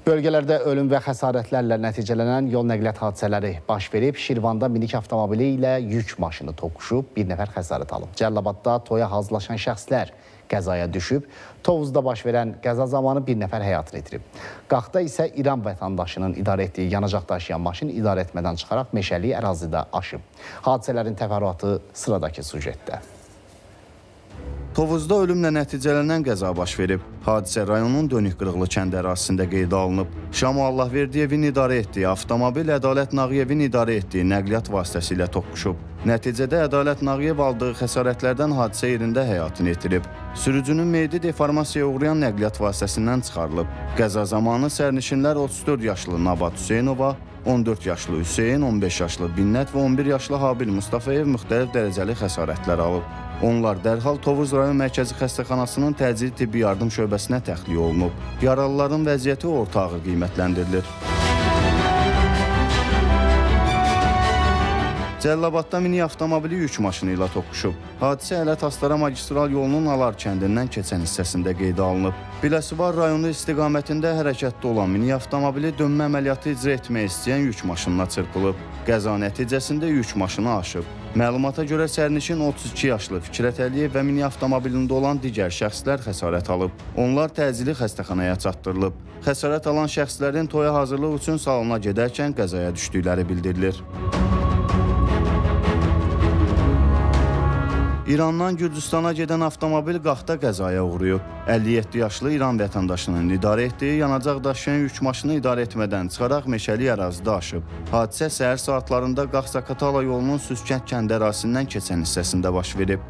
Bölgələrdə ölüm və xəsarətlərlə nəticələnən yol nəqliyyat hadisələri baş verib. Şirvanda minik avtomobili ilə yük maşını toqquşub, bir nəfər xəsarət alıb. Cəlilabadda toya hazırlaşan şəxslər qəzaya düşüb. Tovuzda baş verən qəza zamanı bir nəfər həyatını itirib. Qaxda isə İran vətəndaşının idarə etdiyi yanacaq daşıyan maşın idarə etmədən çıxaraq meşəlik ərazidə aşıb. Hadisələrin təfərrüatı sıradakı sujetdə. Tovuzda ölümlə nəticələnən qəza baş verib. Hadisə rayonun Dönük Qırıqlı kənd ərazisində qeydə alınıb. Şamu Allahverdiyevin idarə etdiyi avtomobil Ədalət Nağıyevin idarə etdiyi nəqliyyat vasitəsi ilə toqquşub. Nəticədə Ədalət Nağıyev aldığı xəsarətlərdən hadisə yerində həyatını itirib. Sürücünün meyidi deformasiyaya uğrayan nəqliyyat vasitəsindən çıxarılıb. Qəza zamanı sərnişinlər 34 yaşlı Nabat Hüseynova, 14 yaşlı Hüseyn, 15 yaşlı Binnət və 11 yaşlı Habil Mustafayev müxtəlif dərəcəli xəsarətlər alıb. Onlar dərhal Tovuz rayon mərkəzi xəstəxanasının təcili tibbi yardım şöbəsinə təxliyə olunub. Yaralıların vəziyyəti orta ağır qiymətləndirilir. Cəlilabadda minik avtomobili yük maşını ilə toqquşub. Hadisə Ələt-Astara magistral yolunun Alar kəndindən keçən hissəsində qeydə alınıb. Biləsuvar rayonu istiqamətində hərəkətdə olan minik avtomobili dönmə əməliyyatı icra etmək istəyən yük maşınına çırpılıb. Qəza nəticəsində yük maşını aşıb. Məlumata görə sərnişin 32 yaşlı Fikrət Əliyev və minik avtomobilində olan digər şəxslər xəsarət alıb. Onlar təcili xəstəxanaya çatdırılıb. Xəsarət alan şəxslərin toya hazırlıq üçün salona gedərkən qəzaya düşdükləri bildirilir. İrandan Gürcüstana gedən avtomobil Qaxda qəzaya uğrayıb. 57 yaşlı İran vətəndaşının idarə etdiyi yanacaq daşıyan yük maşını idarə etmədən çıxaraq meşəlik ərazidə aşıb. Hadisə səhər saatlarında Qax-Zaqatala yolunun Süskənd kənd ərazisindən keçən hissəsində baş verib.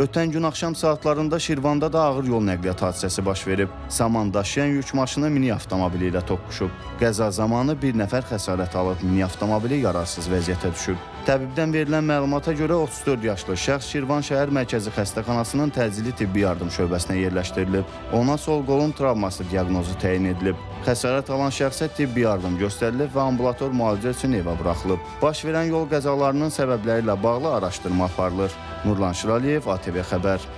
Ötən gün axşam saatlarında Şirvanda da ağır yol nəqliyyat hadisəsi baş verib. Saman daşıyan yük maşını minik avtomobili ilə toqquşub. Qəza zamanı bir nəfər xəsarət alıb, minik avtomobili yararsız vəziyyətə düşüb. Təbibdən verilən məlumata görə 34 yaşlı şəxs Şirvan şəhər mərkəzi xəstəxanasının təcili tibbi yardım şöbəsinə yerləşdirilib. Ona sol qolun travması diaqnozu təyin edilib. Xəsarət alan şəxsə tibbi yardım göstərilib və ambulator müalicə üçün evə buraxılıb. Baş verən yol qəzalarının səbəbləri ilə bağlı araşdırma aparılır. Nurlan Şiraliyev, ATV Xəbər.